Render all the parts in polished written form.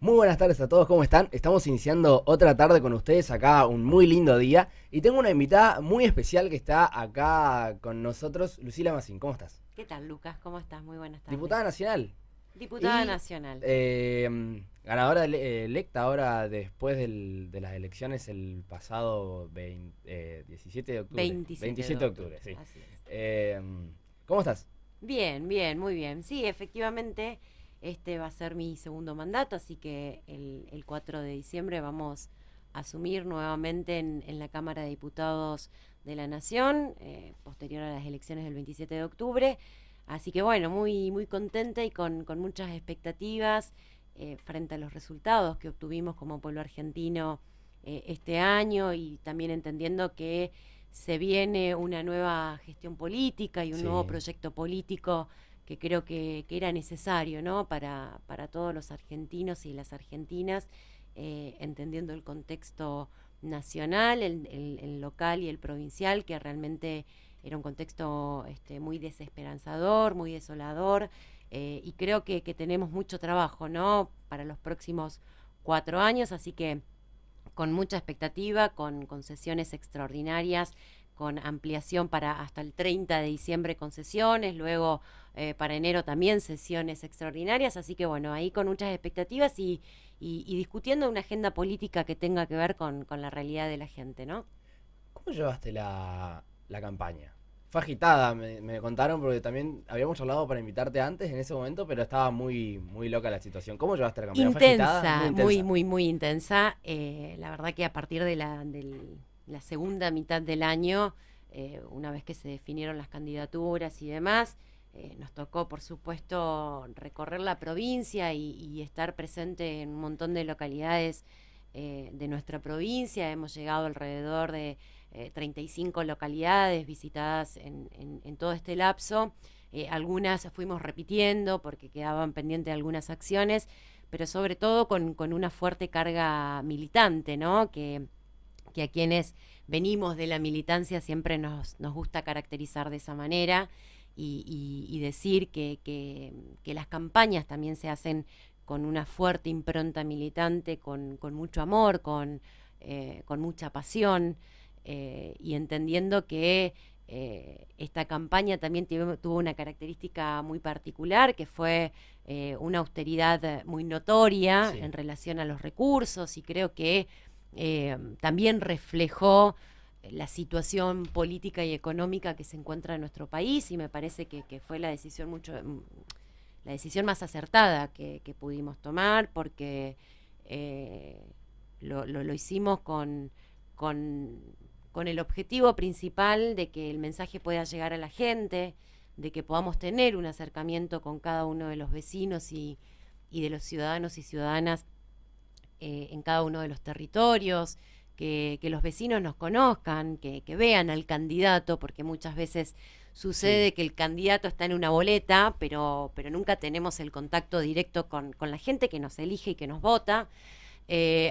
Muy buenas tardes a todos, ¿cómo están? Estamos iniciando otra tarde con ustedes acá, un muy lindo día. Y tengo una invitada muy especial que está acá con nosotros, Lucila Massín. ¿Cómo estás? ¿Qué tal, Lucas? ¿Cómo estás? Muy buenas tardes. Diputada nacional Diputada y nacional. ganadora electa ahora después de las elecciones el pasado 17 de octubre. 27 de 27 de octubre. octubre, sí. Así es. Eh, ¿Cómo estás? Bien, bien, muy bien. Sí, efectivamente, este va a ser mi segundo mandato, así que el 4 de diciembre vamos a asumir nuevamente en la Cámara de Diputados de la Nación, posterior a las elecciones del 27 de octubre. Así que bueno, muy, muy contenta y con muchas expectativas frente a los resultados que obtuvimos como pueblo argentino este año y también entendiendo que se viene una nueva gestión política y un nuevo Sí. proyecto político que creo que era necesario, ¿no? Para todos los argentinos y las argentinas, entendiendo el contexto nacional, el local y el provincial, que realmente era un contexto muy desesperanzador, muy desolador, y creo que tenemos mucho trabajo, ¿no? Para los próximos 4 años, así que con mucha expectativa, con sesiones extraordinarias, con ampliación para hasta el 30 de diciembre con sesiones, luego para enero también sesiones extraordinarias, así que bueno, ahí con muchas expectativas y discutiendo una agenda política que tenga que ver con la realidad de la gente, ¿no? ¿Cómo llevaste la campaña? Fue agitada, me contaron, porque también habíamos hablado para invitarte antes en ese momento, pero estaba muy, muy loca la situación. ¿Cómo llevaste la campaña? ¿Fue agitada? Muy Intensa, muy, intensa. muy, muy intensa. La verdad que a partir de la segunda mitad del año, una vez que se definieron las candidaturas y demás, nos tocó, por supuesto, recorrer la provincia y estar presente en un montón de localidades de nuestra provincia. Hemos llegado alrededor de 35 localidades visitadas en todo este lapso. Algunas fuimos repitiendo porque quedaban pendientes algunas acciones, pero sobre todo con una fuerte carga militante, ¿no? Que a quienes venimos de la militancia siempre nos gusta caracterizar de esa manera y decir que las campañas también se hacen con una fuerte impronta militante, con mucho amor, con mucha pasión y entendiendo que esta campaña también tuvo una característica muy particular, que fue una austeridad muy notoria Sí. en relación a los recursos y creo que también reflejó la situación política y económica que se encuentra en nuestro país y me parece que fue la decisión más acertada que pudimos tomar porque eh, lo hicimos con, con el objetivo principal de que el mensaje pueda llegar a la gente, de que podamos tener un acercamiento con cada uno de los vecinos y de los ciudadanos y ciudadanas en cada uno de los territorios, que los vecinos nos conozcan, que vean al candidato, porque muchas veces Sí. sucede que el candidato está en una boleta, pero nunca tenemos el contacto directo con la gente que nos elige y que nos vota.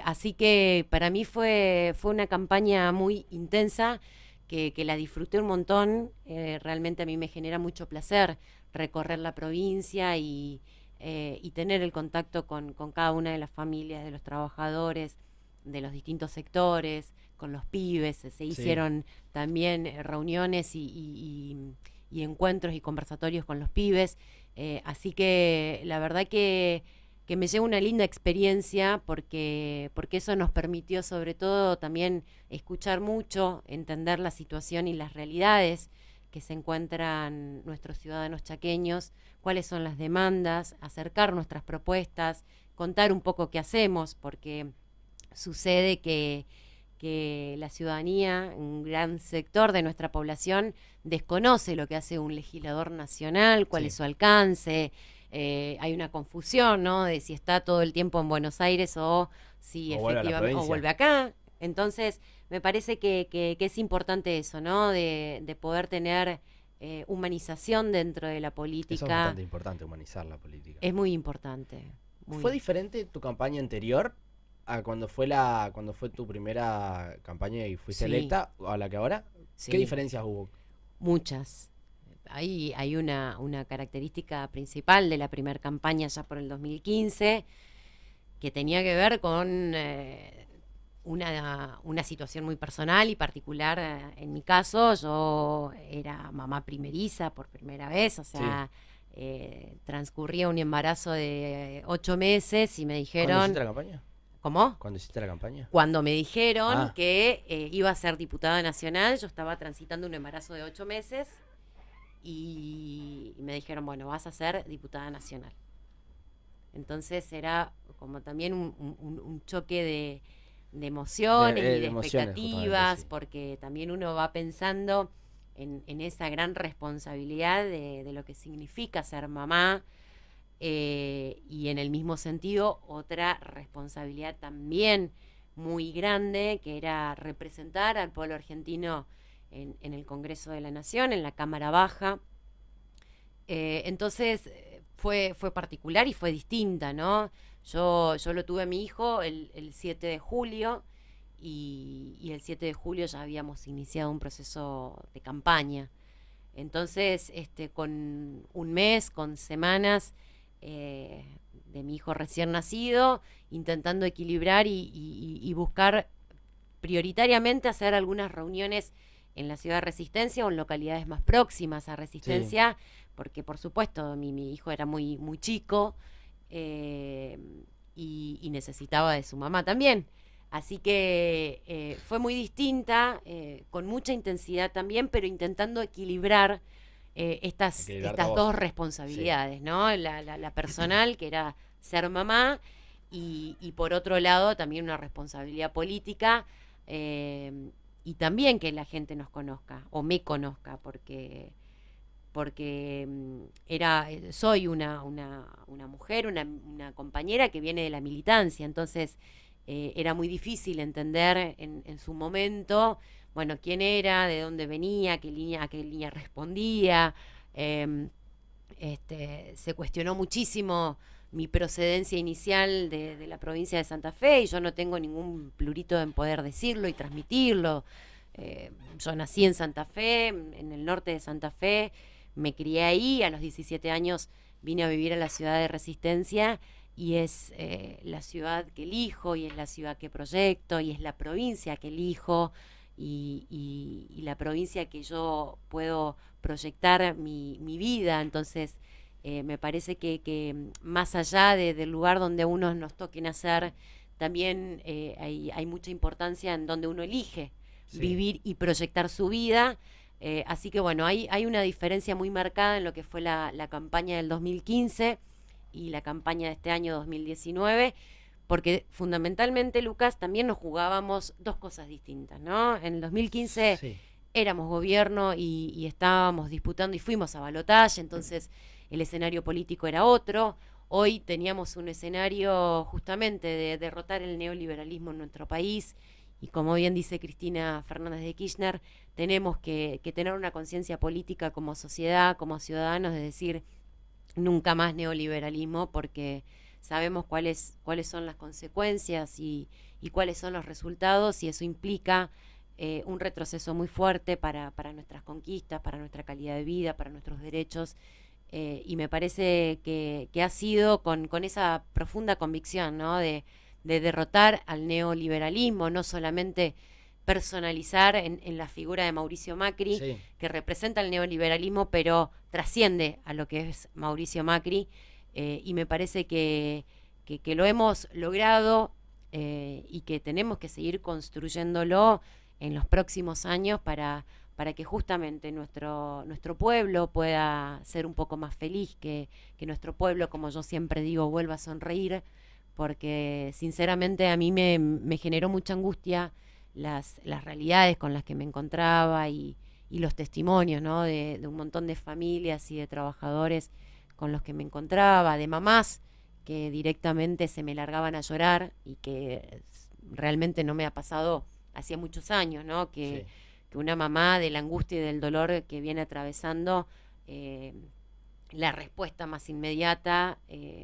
Así que para mí fue una campaña muy intensa, que la disfruté un montón. Realmente a mí me genera mucho placer recorrer la provincia y tener el contacto con cada una de las familias, de los trabajadores, de los distintos sectores, con los pibes. Se Sí. hicieron también reuniones y encuentros y conversatorios con los pibes. Así que la verdad que me lleva una linda experiencia porque eso nos permitió sobre todo también escuchar mucho, entender la situación y las realidades que se encuentran nuestros ciudadanos chaqueños, cuáles son las demandas, acercar nuestras propuestas, contar un poco qué hacemos, porque sucede que la ciudadanía, un gran sector de nuestra población, desconoce lo que hace un legislador nacional, cuál es Sí. su alcance. Hay una confusión, ¿no? De si está todo el tiempo en Buenos Aires o si O vuelve a la efectivamente o provincia. vuelve acá. Entonces, me parece que es importante eso, ¿no? De poder tener humanización dentro de la Eso es política. bastante importante, humanizar la política. Es muy importante. ¿Fue Muy. diferente tu campaña anterior a cuando fue tu primera campaña y fuiste Sí, electa a la que ahora? ¿Qué sí. diferencias hubo? Muchas. Hay una característica principal de la primera campaña ya por el 2015, que tenía que ver con una situación muy personal y particular. En mi caso, yo era mamá primeriza por primera vez, o Sí. sea, transcurría un embarazo de 8 meses y me ¿Cuándo hiciste dijeron, la campaña? ¿cómo? ¿Cuándo hiciste la campaña? Cuando me dijeron Ah, que iba a ser diputada nacional, yo estaba transitando un embarazo de 8 meses y me dijeron, bueno, vas a ser diputada nacional. Entonces era como también un choque de emociones y de de emociones, justamente, expectativas, sí. porque también uno va pensando en esa gran responsabilidad de lo que significa ser mamá, y en el mismo sentido otra responsabilidad también muy grande, que era representar al pueblo argentino en el Congreso de la Nación, en la Cámara Baja. Entonces fue particular y fue distinta, ¿no? Yo lo tuve a mi hijo el 7 de julio y el 7 de julio ya habíamos iniciado un proceso de campaña. Entonces, con un mes, con semanas eh, de mi hijo recién nacido, intentando equilibrar y buscar prioritariamente hacer algunas reuniones en la ciudad de Resistencia o en localidades más próximas a Sí, Resistencia, porque por supuesto mi hijo era muy chico, eh, y necesitaba de su mamá también. Así que fue muy distinta, con mucha intensidad también, pero intentando equilibrar equilibrarte a estas dos vos. Sí, responsabilidades, ¿no? La personal, que era ser mamá, y por otro lado también una responsabilidad política, eh, y también que la gente nos conozca o me conozca, porque soy una mujer, una compañera que viene de la militancia. Entonces era muy difícil entender en su momento, bueno, quién era, de dónde venía, a qué línea respondía. eh, Se cuestionó muchísimo mi procedencia inicial de la provincia de Santa Fe, y yo no tengo ningún plurito en poder decirlo y transmitirlo. Yo nací en Santa Fe, en el norte de Santa Fe, me crié ahí, a los 17 años vine a vivir a la ciudad de Resistencia, y es la ciudad que elijo, y es la ciudad que proyecto, y es la provincia que elijo, y la provincia que yo puedo proyectar mi vida. Entonces me parece que más allá del lugar donde uno nos toque nacer, también hay mucha importancia en donde uno elige sí. vivir y proyectar su vida. Así que bueno, hay una diferencia muy marcada en lo que fue la campaña del 2015 y la campaña de este año 2019, porque fundamentalmente, Lucas, también nos jugábamos dos cosas distintas, ¿no? En el 2015 Sí. éramos gobierno y estábamos disputando y fuimos a balotaje, entonces el escenario político era otro. Hoy teníamos un escenario justamente de derrotar el neoliberalismo en nuestro país, y como bien dice Cristina Fernández de Kirchner, tenemos que tener una conciencia política como sociedad, como ciudadanos, de decir nunca más neoliberalismo, porque sabemos cuáles son las consecuencias y cuáles son los resultados, y eso implica un retroceso muy fuerte para nuestras conquistas, para nuestra calidad de vida, para nuestros derechos. Y me parece que ha sido con esa profunda convicción, ¿no? De derrotar al neoliberalismo, no solamente personalizar en la figura de Mauricio Macri, Sí. que representa el neoliberalismo, pero trasciende a lo que es Mauricio Macri. Y me parece que lo hemos logrado, y que tenemos que seguir construyéndolo en los próximos años para que justamente nuestro pueblo pueda ser un poco más feliz, que nuestro pueblo, como yo siempre digo, vuelva a sonreír, porque sinceramente a mí me generó mucha angustia las realidades con las que me encontraba, y los testimonios, ¿no? De un montón de familias y de trabajadores con los que me encontraba, de mamás que directamente se me largaban a llorar, y que realmente no me ha pasado hacía muchos años, ¿no? Sí. Que una mamá, de la angustia y del dolor que viene atravesando, eh, la respuesta más inmediata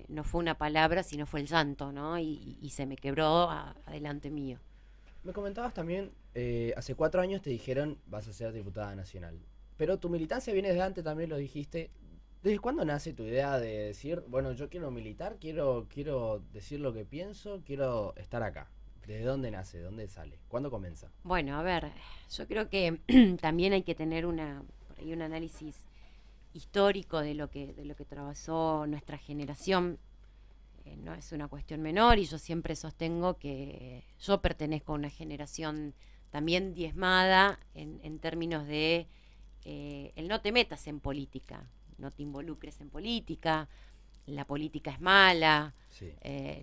no fue una palabra, sino fue el llanto, ¿no? Y se me quebró adelante mío. Me comentabas también, hace 4 años te dijeron vas a ser diputada nacional. Pero tu militancia viene de antes, también lo dijiste. ¿Desde cuándo nace tu idea de decir, bueno, yo quiero militar, quiero decir lo que pienso, quiero estar acá? ¿Desde dónde nace? ¿Dónde sale? ¿Cuándo comienza? Bueno, a ver, yo creo que también hay que tener por ahí un análisis histórico de lo que atravesó nuestra generación. No es una cuestión menor y yo siempre sostengo que yo pertenezco a una generación también diezmada en términos de el no te metas en política, no te involucres en política, la política es mala, Sí,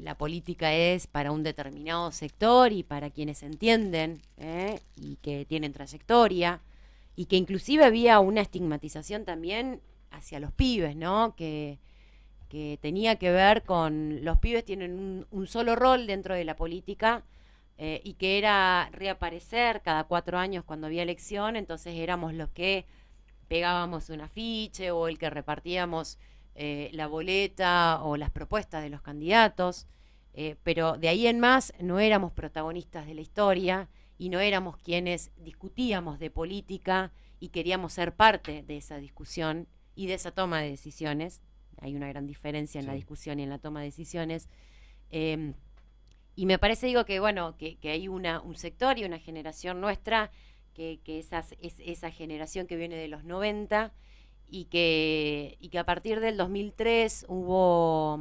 la política es para un determinado sector y para quienes entienden y que tienen trayectoria, y que inclusive había una estigmatización también hacia los pibes, ¿no? Que tenía que ver con los pibes tienen un solo rol dentro de la política y que era reaparecer cada 4 años cuando había elección, entonces éramos los que pegábamos un afiche o el que repartíamos la boleta o las propuestas de los candidatos, pero de ahí en más no éramos protagonistas de la historia y no éramos quienes discutíamos de política y queríamos ser parte de esa discusión y de esa toma de decisiones. Hay una gran diferencia en la sí. discusión y en la toma de decisiones. Eh, y me parece, digo, que bueno, que hay un sector y una generación nuestra, que es esa generación que viene de los 90 y que a partir del 2003 hubo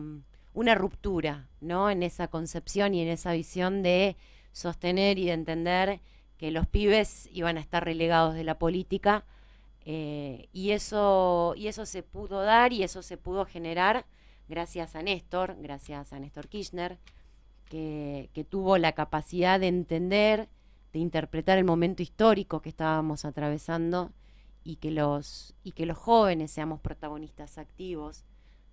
una ruptura, ¿no? En esa concepción y en esa visión de sostener y de entender que los pibes iban a estar relegados de la política y eso se pudo dar y eso se pudo generar gracias a Néstor Kirchner, que tuvo la capacidad de entender, de interpretar el momento histórico que estábamos atravesando y que los jóvenes seamos protagonistas activos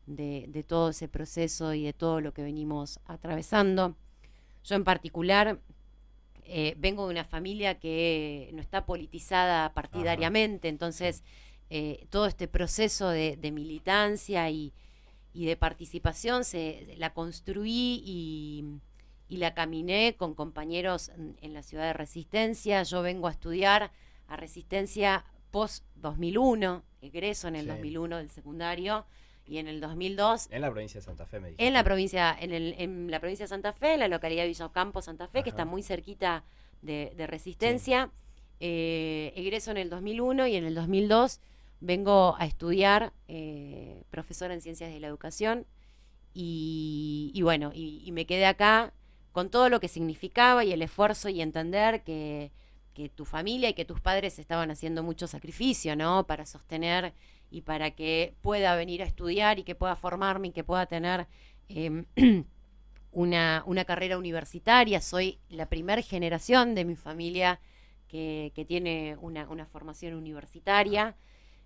de todo ese proceso y de todo lo que venimos atravesando. Yo en particular vengo de una familia que no está politizada Ajá, partidariamente, sí. entonces todo este proceso de militancia y de participación la construí y la caminé con compañeros en la ciudad de Resistencia. Yo vengo a estudiar a Resistencia post 2001, egreso en el Sí. 2001 del secundario y en el 2002 En la provincia de Santa Fe me en la dijiste. provincia, en la provincia de Santa Fe, en la localidad de Villa Ocampo, Santa Fe, que está Ajá, muy cerquita de sí. Resistencia. Egreso en el 2001 y en el 2002 vengo a estudiar profesora en ciencias de la educación y bueno, y me quedé acá con todo lo que significaba y el esfuerzo y entender que tu familia y que tus padres estaban haciendo mucho sacrificio, ¿no? Para sostener y para que pueda venir a estudiar y que pueda formarme y que pueda tener eh, una carrera universitaria. Soy la primera generación de mi familia que tiene una formación universitaria.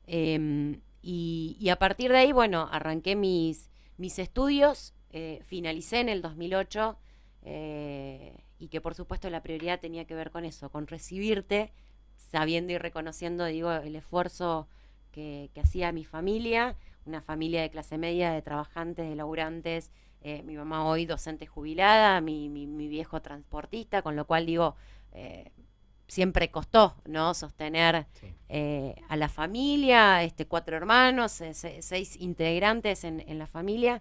Y a partir de ahí, bueno, arranqué mis estudios, finalicé en el 2008 y que por supuesto la prioridad tenía que ver con eso, con recibirte, sabiendo y reconociendo, digo, el esfuerzo que hacía mi familia, una familia de clase media, de trabajantes, de laburantes, mi mamá hoy docente jubilada, mi viejo transportista, con lo cual digo, siempre costó, ¿no? Sostener Sí. a la familia, 4 hermanos, 6 integrantes en la familia.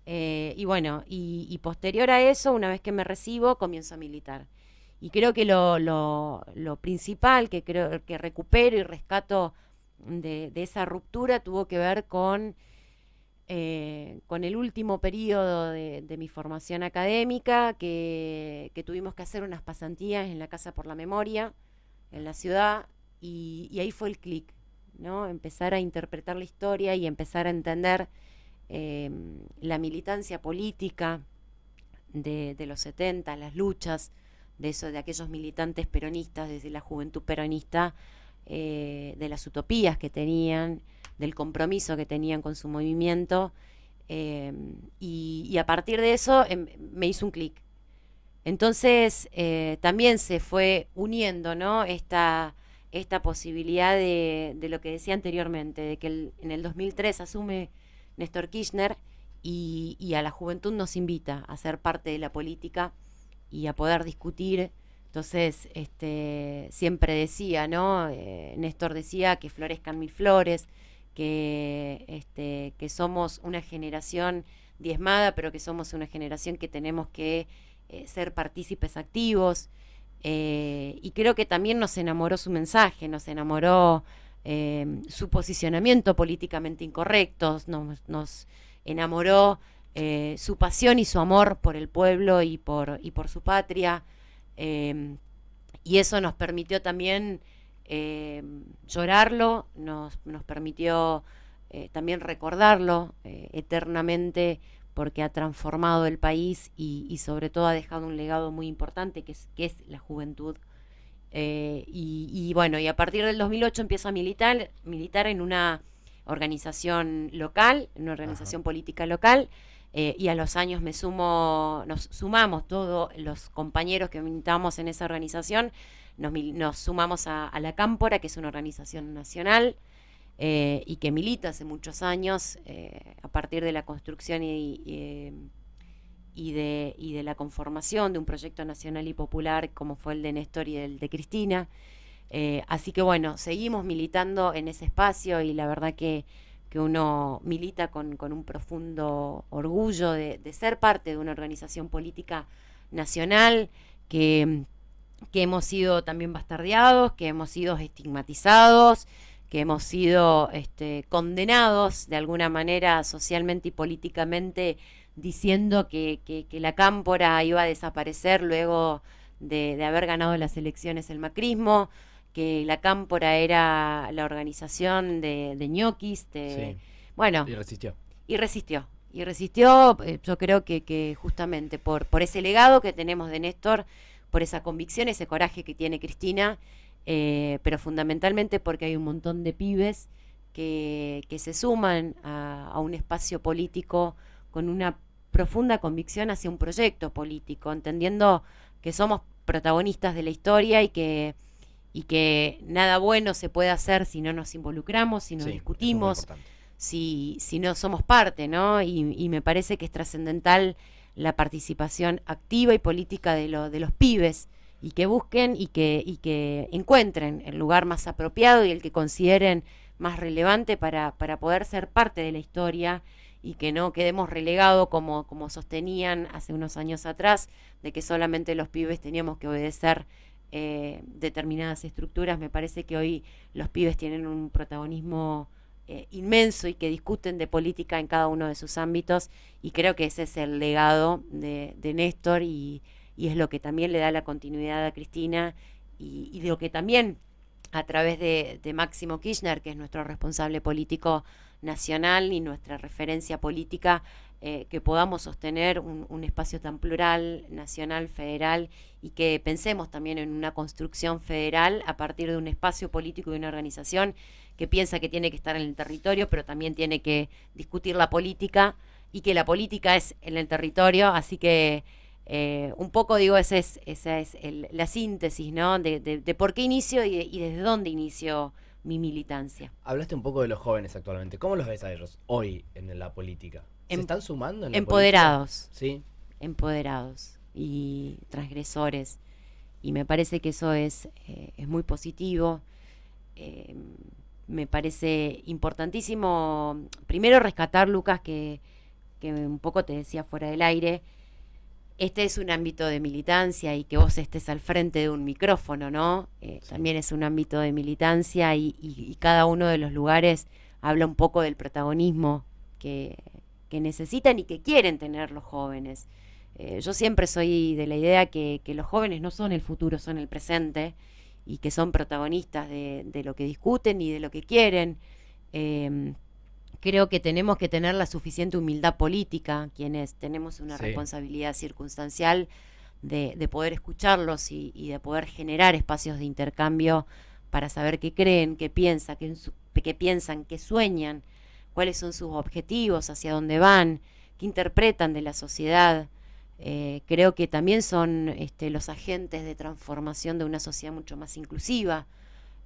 Y bueno, y posterior a eso, una vez que me recibo, comienzo a militar. Y creo que lo principal que creo que recupero y rescato de esa ruptura tuvo que ver con el último periodo de mi formación académica, que tuvimos que hacer unas pasantías en la Casa por la Memoria, en la ciudad, y ahí fue el clic, ¿no? Empezar a interpretar la historia y empezar a entender eh, la militancia política de los 70, las luchas de aquellos militantes peronistas, desde la juventud peronista, de las utopías que tenían, del compromiso que tenían con su movimiento, y a partir de eso me hizo un clic. Entonces también se fue uniendo, ¿no? Esta posibilidad de lo que decía anteriormente, de que en el 2003 asume Néstor Kirchner y a la juventud nos invita a ser parte de la política y a poder discutir. Entonces, siempre decía, ¿no? Néstor decía que florezcan mil flores, que somos una generación diezmada, pero que somos una generación que tenemos que ser partícipes activos. Y creo que también nos enamoró su mensaje, nos enamoró su posicionamiento políticamente incorrecto, nos enamoró su pasión y su amor por el pueblo y por su patria. Y eso nos permitió también llorarlo, nos permitió también recordarlo eternamente, porque ha transformado el país y sobre todo ha dejado un legado muy importante que es la juventud. Bueno, y a partir del 2008 empiezo a militar en una organización local, en una organización política local, y a los años nos sumamos todos los compañeros que militamos en esa organización, nos sumamos a la Cámpora, que es una organización nacional, y que milita hace muchos años a partir de la construcción y de la conformación de un proyecto nacional y popular como fue el de Néstor y el de Cristina. Así que bueno, seguimos militando en ese espacio y la verdad que uno milita con un profundo orgullo de ser parte de una organización política nacional que hemos sido también bastardeados, que hemos sido estigmatizados, que hemos sido condenados de alguna manera socialmente y políticamente, diciendo que la Cámpora iba a desaparecer luego de haber ganado las elecciones el macrismo, que la Cámpora era la organización de ñoquis. Sí. Bueno, Y resistió. Y resistió, yo creo que justamente por ese legado que tenemos de Néstor, por esa convicción, ese coraje que tiene Cristina, pero fundamentalmente porque hay un montón de pibes que se suman a un espacio político con una profunda convicción hacia un proyecto político, entendiendo que somos protagonistas de la historia y que nada bueno se puede hacer si no nos involucramos, si no discutimos, si no somos parte, ¿no? Y me parece que es trascendental la participación activa y política de los pibes, y que busquen y que encuentren el lugar más apropiado y el que consideren más relevante para poder ser parte de la historia, y que no quedemos relegados como sostenían hace unos años atrás, de que solamente los pibes teníamos que obedecer determinadas estructuras. Me parece que hoy los pibes tienen un protagonismo inmenso y que discuten de política en cada uno de sus ámbitos, y creo que ese es el legado de Néstor y es lo que también le da la continuidad a Cristina, y de lo que también a través de Máximo Kirchner, que es nuestro responsable político nacional y nuestra referencia política, que podamos sostener un espacio tan plural, nacional, federal, y que pensemos también en una construcción federal a partir de un espacio político y una organización que piensa que tiene que estar en el territorio, pero también tiene que discutir la política, y que la política es en el territorio. Así que un poco digo, esa es la síntesis, ¿no? De por qué inicio y desde dónde inicio mi militancia. Hablaste un poco de los jóvenes actualmente. ¿Cómo los ves a ellos hoy en la política? ¿Se están sumando en la empoderados, política? Sí. Empoderados y transgresores. Y me parece que eso es muy positivo. Me parece importantísimo, primero, rescatar, Lucas, que un poco te decía fuera del aire. Este es un ámbito de militancia, y que vos estés al frente de un micrófono, ¿no? Sí. También es un ámbito de militancia, y cada uno de los lugares habla un poco del protagonismo que necesitan y que quieren tener los jóvenes. Yo siempre soy de la idea que los jóvenes no son el futuro, son el presente, y que son protagonistas de lo que discuten y de lo que quieren. Creo que tenemos que tener la suficiente humildad política, quienes tenemos una responsabilidad circunstancial, de poder escucharlos y de poder generar espacios de intercambio para saber qué creen, qué piensan, qué sueñan, cuáles son sus objetivos, hacia dónde van, qué interpretan de la sociedad. Creo que también son los agentes de transformación de una sociedad mucho más inclusiva,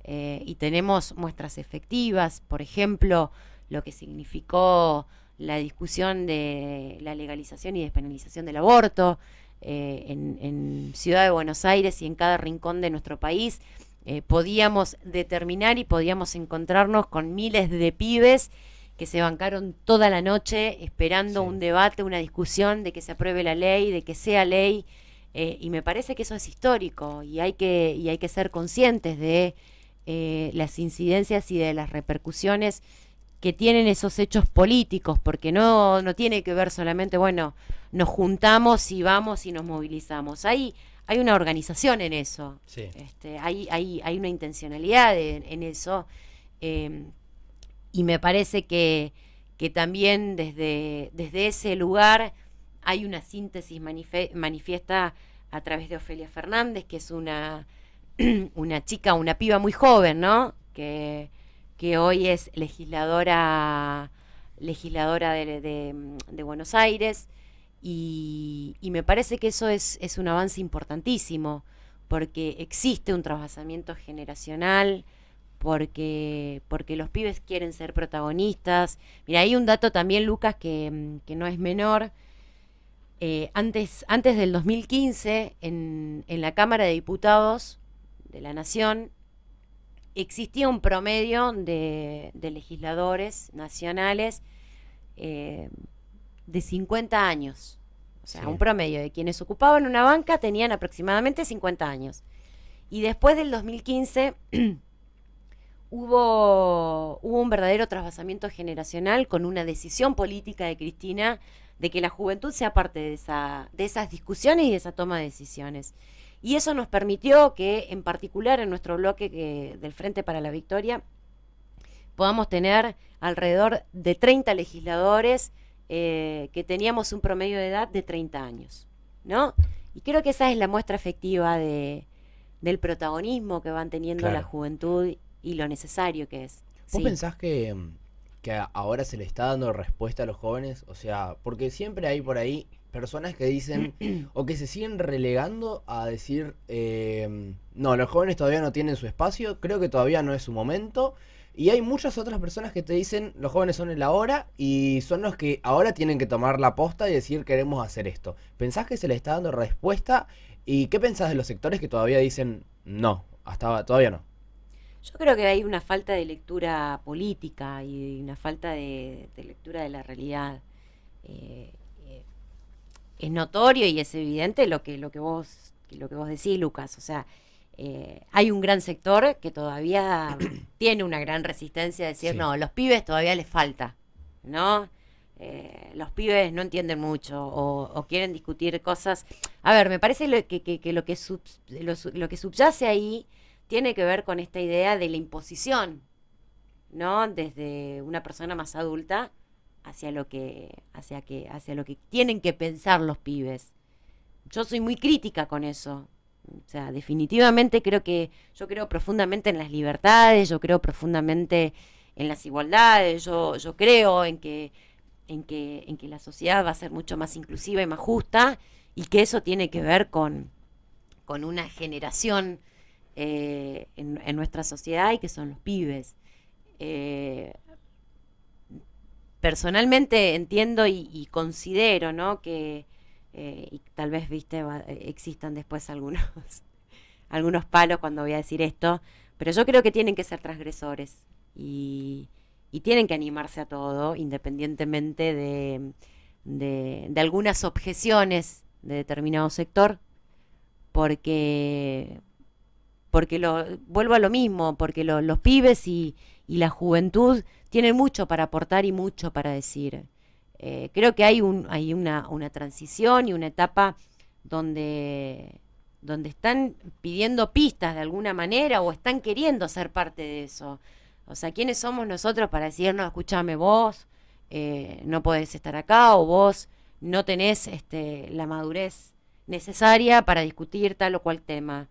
y tenemos muestras efectivas, por ejemplo, lo que significó la discusión de la legalización y despenalización del aborto en Ciudad de Buenos Aires y en cada rincón de nuestro país, podíamos determinar y podíamos encontrarnos con miles de pibes que se bancaron toda la noche esperando Sí, un debate, una discusión de que se apruebe la ley, de que sea ley, y me parece que eso es histórico y hay que ser conscientes de las incidencias y de las repercusiones que tienen esos hechos políticos, porque no tiene que ver solamente, bueno, nos juntamos y vamos y nos movilizamos. Hay una organización en eso, sí, hay una intencionalidad en eso, eh, y me parece que también desde ese lugar hay una síntesis manifiesta a través de Ofelia Fernández, que es una chica, una piba muy joven, ¿no? Que hoy es legisladora de Buenos Aires, y me parece que eso es un avance importantísimo, porque existe un trasvasamiento generacional, porque los pibes quieren ser protagonistas. Mira, hay un dato también, Lucas, que no es menor. Antes del 2015, en la Cámara de Diputados de la Nación, existía un promedio de legisladores nacionales de 50 años. O sea, un sí. promedio de quienes ocupaban una banca tenían aproximadamente 50 años. Y después del 2015 hubo un verdadero trasvasamiento generacional con una decisión política de Cristina de que la juventud sea parte de esas discusiones y de esa toma de decisiones. Y eso nos permitió que, en particular en nuestro bloque del Frente para la Victoria, podamos tener alrededor de 30 legisladores que teníamos un promedio de edad de 30 años, ¿no? Y creo que esa es la muestra efectiva del protagonismo que van teniendo la Claro. juventud y lo necesario que es. ¿Vos Sí. pensás que ahora se le está dando respuesta a los jóvenes? O sea, porque siempre hay por ahí personas que dicen o que se siguen relegando a decir, no, los jóvenes todavía no tienen su espacio, creo que todavía no es su momento. Y hay muchas otras personas que te dicen, los jóvenes son el ahora y son los que ahora tienen que tomar la posta y decir, queremos hacer esto. ¿Pensás que se le está dando respuesta? ¿Y qué pensás de los sectores que todavía dicen, no, hasta todavía no? Yo creo que hay una falta de lectura política y una falta de lectura de la realidad. Eh, eh, es notorio y es evidente lo que vos decís, Lucas. O sea, hay un gran sector que todavía tiene una gran resistencia a decir, Sí, no, los pibes todavía les falta, ¿no? Los pibes no entienden mucho o quieren discutir cosas. A ver, me parece que lo que subyace ahí tiene que ver con esta idea de la imposición, ¿no? Desde una persona más adulta hacia lo que tienen que pensar los pibes. Yo soy muy crítica con eso. O sea, definitivamente yo creo profundamente en las libertades, yo creo profundamente en las igualdades, yo creo en que la sociedad va a ser mucho más inclusiva y más justa, y que eso tiene que ver con una generación en nuestra sociedad, y que son los pibes. Eh, Personalmente entiendo y considero, ¿no? Que y tal vez existan después algunos palos cuando voy a decir esto, pero yo creo que tienen que ser transgresores y tienen que animarse a todo, independientemente de algunas objeciones de determinado sector, porque vuelvo a lo mismo, porque los pibes y la juventud tienen mucho para aportar y mucho para decir. Creo que hay una transición y una etapa donde, donde están pidiendo pistas de alguna manera o están queriendo ser parte de eso. O sea, ¿quiénes somos nosotros para decir, no, escúchame vos, no podés estar acá, o vos no tenés la madurez necesaria para discutir tal o cual tema?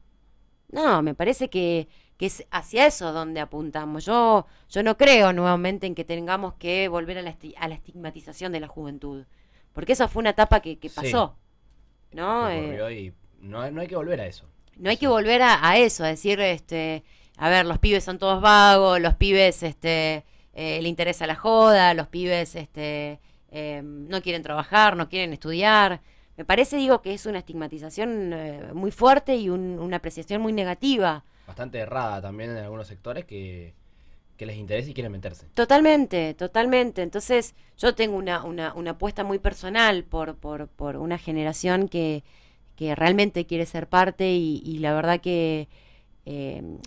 No, me parece que es hacia eso donde apuntamos. Yo no creo nuevamente en que tengamos que volver a la estigmatización de la juventud, porque esa fue una etapa que sí, pasó, que ¿no? ocurrió y no hay que volver a eso. No O hay que sea, volver a eso, a decir, a ver, los pibes son todos vagos, los pibes le interesa la joda, los pibes no quieren trabajar, no quieren estudiar. Me parece, digo, que es una estigmatización muy fuerte y una apreciación muy negativa bastante errada también en algunos sectores que les interesa y quieren meterse. Totalmente, totalmente. Entonces, yo tengo una apuesta muy personal por una generación que realmente quiere ser parte y la verdad que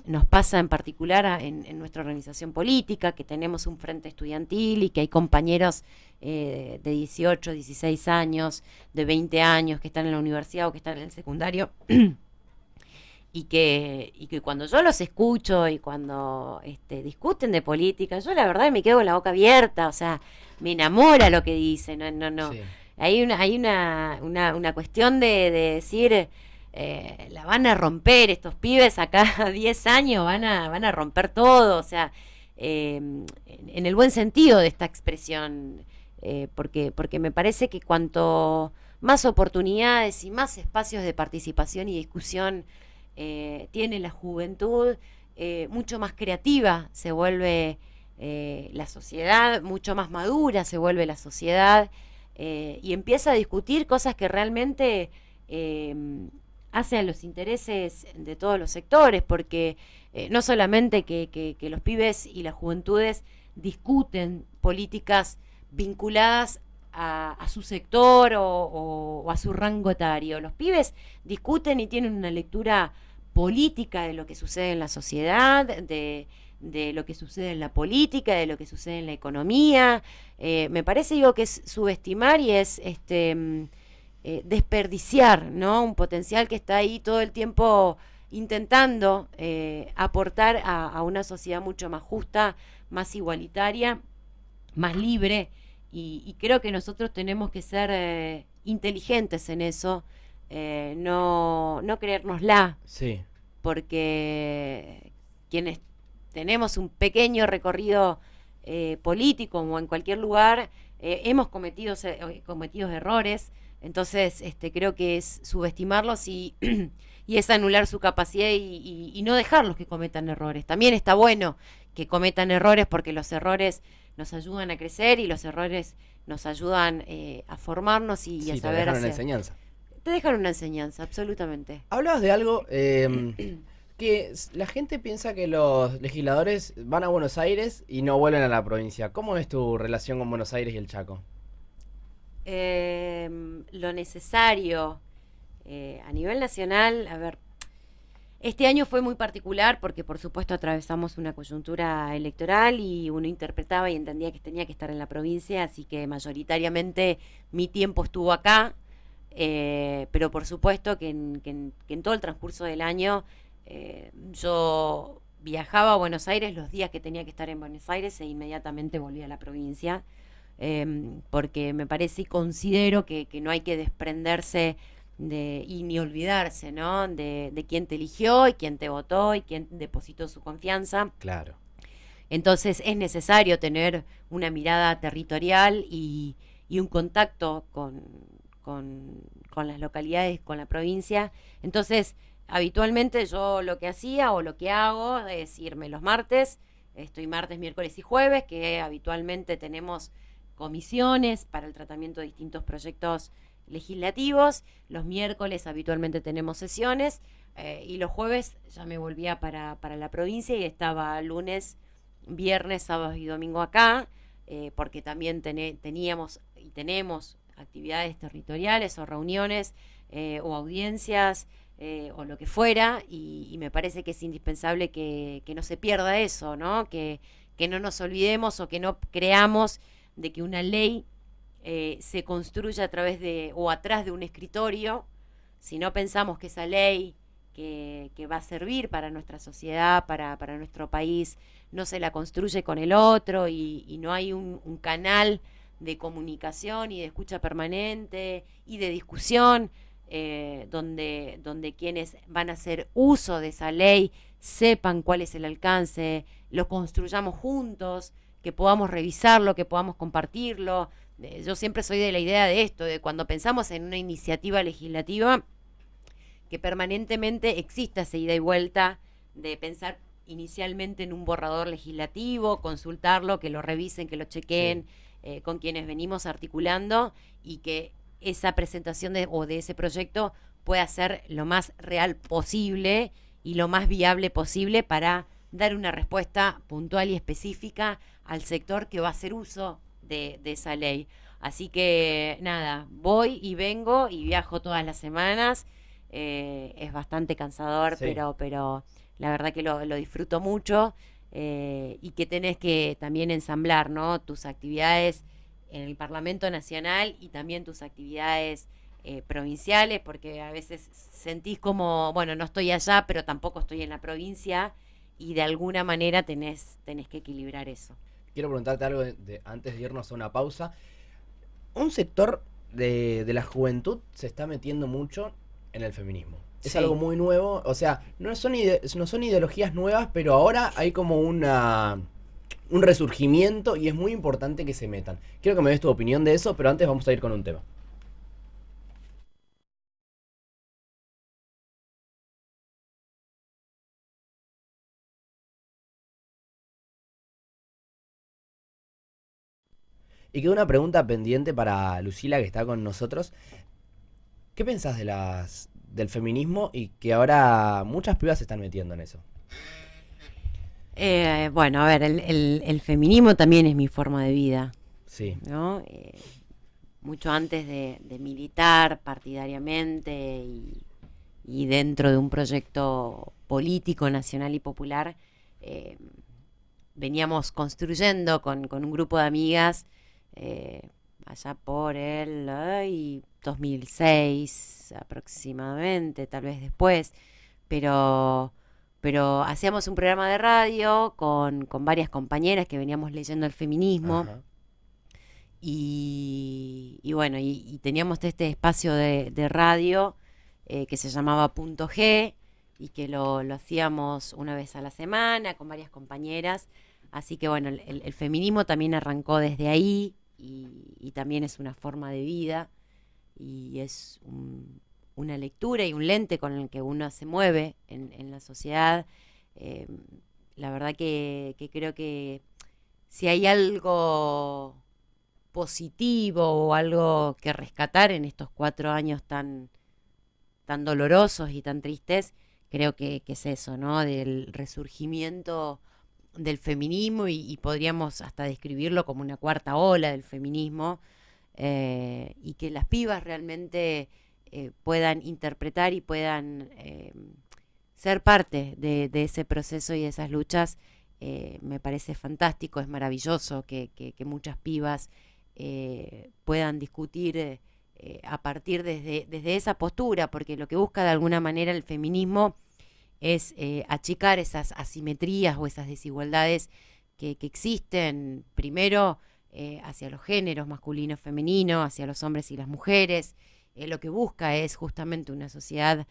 nos pasa en particular en nuestra organización política, que tenemos un frente estudiantil y que hay compañeros de 18, 16 años, de 20 años que están en la universidad o que están en el secundario y que cuando yo los escucho y cuando discuten de política, yo la verdad me quedo con la boca abierta, o sea, me enamora lo que dicen, no, no, no. Sí, Hay una cuestión de decir, la van a romper estos pibes acá a 10 años, van a romper todo, o sea, en el buen sentido de esta expresión, porque me parece que cuanto más oportunidades y más espacios de participación y discusión tiene la juventud, mucho más creativa se vuelve la sociedad, mucho más madura se vuelve la sociedad y empieza a discutir cosas que realmente eh, hace a los intereses de todos los sectores, porque no solamente que los pibes y las juventudes discuten políticas vinculadas a su sector o a su rango etario. Los pibes discuten y tienen una lectura política de lo que sucede en la sociedad, de lo que sucede en la política, de lo que sucede en la economía. Me parece, digo, que es subestimar y es desperdiciar, ¿no? Un potencial que está ahí todo el tiempo intentando aportar a una sociedad mucho más justa, más igualitaria, más libre. Y creo que nosotros tenemos que ser inteligentes en eso, no creérnosla, sí, porque quienes tenemos un pequeño recorrido político o en cualquier lugar, hemos cometido errores, entonces creo que es subestimarlos y es anular su capacidad y no dejarlos que cometan errores. También está bueno que cometan errores porque los errores nos ayudan a crecer y los errores nos ayudan a formarnos y a sí, te saber dejaron una hacer. enseñanza. Te dejan una enseñanza, absolutamente. Hablabas de algo que la gente piensa que los legisladores van a Buenos Aires y no vuelven a la provincia. ¿Cómo es tu relación con Buenos Aires y el Chaco? Lo necesario a nivel nacional, a ver, este año fue muy particular porque por supuesto atravesamos una coyuntura electoral y uno interpretaba y entendía que tenía que estar en la provincia, así que mayoritariamente mi tiempo estuvo acá, pero por supuesto que en todo el transcurso del año yo viajaba a Buenos Aires los días que tenía que estar en Buenos Aires e inmediatamente volví a la provincia, porque me parece y considero que no hay que desprenderse y ni olvidarse, ¿no? De quién te eligió y quién te votó y quién depositó su confianza. Claro. Entonces es necesario tener una mirada territorial y un contacto con las localidades, con la provincia. Entonces, habitualmente yo lo que hacía o lo que hago es irme los martes, estoy martes, miércoles y jueves, que habitualmente tenemos comisiones para el tratamiento de distintos proyectos legislativos. Los miércoles habitualmente tenemos sesiones y los jueves ya me volvía para la provincia y estaba lunes, viernes, sábados y domingo acá, porque también teníamos y tenemos actividades territoriales o reuniones o audiencias o lo que fuera y me parece que es indispensable que no se pierda eso, ¿no? Que no nos olvidemos o que no creamos de que una ley se construye a través de o atrás de un escritorio, si no pensamos que esa ley que va a servir para nuestra sociedad, para nuestro país, no se la construye con el otro y no hay un canal de comunicación y de escucha permanente y de discusión donde quienes van a hacer uso de esa ley sepan cuál es el alcance, lo construyamos juntos, que podamos revisarlo, que podamos compartirlo. Yo siempre soy de la idea de esto, de cuando pensamos en una iniciativa legislativa, que permanentemente exista esa ida y vuelta de pensar inicialmente en un borrador legislativo, consultarlo, que lo revisen, que lo Sí. chequeen con quienes venimos articulando y que esa presentación de ese proyecto pueda ser lo más real posible y lo más viable posible para dar una respuesta puntual y específica al sector que va a hacer uso de esa ley. Así que nada, voy y vengo y viajo todas las semanas. Es bastante cansador, Sí. pero la verdad que lo disfruto mucho, y que tenés que también ensamblar, ¿no? Tus actividades en el Parlamento Nacional y también tus actividades provinciales, porque a veces sentís como, bueno, no estoy allá, pero tampoco estoy en la provincia, y de alguna manera tenés que equilibrar eso. Quiero preguntarte algo antes de irnos a una pausa. Un sector de la juventud se está metiendo mucho en el feminismo. Es algo Sí. muy nuevo, o sea, no son ideologías nuevas, pero ahora hay como un resurgimiento y es muy importante que se metan. Quiero que me des tu opinión de eso, pero antes vamos a ir con un tema. Y queda una pregunta pendiente para Lucila, que está con nosotros. ¿Qué pensás del feminismo y que ahora muchas pibas se están metiendo en eso? Bueno, a ver, el feminismo también es mi forma de vida, Sí. ¿no? Mucho antes de militar partidariamente y dentro de un proyecto político, nacional y popular, eh, veníamos construyendo con un grupo de amigas, eh, allá por el 2006 aproximadamente, tal vez después, pero, pero hacíamos un programa de radio con varias compañeras que veníamos leyendo el feminismo. Ajá. Y bueno, y teníamos este espacio de radio, que se llamaba Punto G, y que lo hacíamos una vez a la semana con varias compañeras. Así que bueno, el feminismo también arrancó desde ahí, y también es una forma de vida, y es una lectura y un lente con el que uno se mueve en la sociedad. Eh, la verdad que creo que si hay algo positivo o algo que rescatar en estos 4 años tan dolorosos y tan tristes, creo que es eso, ¿no? Del resurgimiento del feminismo, y podríamos hasta describirlo como una cuarta ola del feminismo, y que las pibas realmente puedan interpretar y puedan ser parte de ese proceso y de esas luchas. Me parece fantástico, es maravilloso que muchas pibas puedan discutir a partir desde esa postura, porque lo que busca de alguna manera el feminismo es achicar esas asimetrías o esas desigualdades que existen, primero hacia los géneros masculino, femenino, hacia los hombres y las mujeres. Lo que busca es justamente una sociedad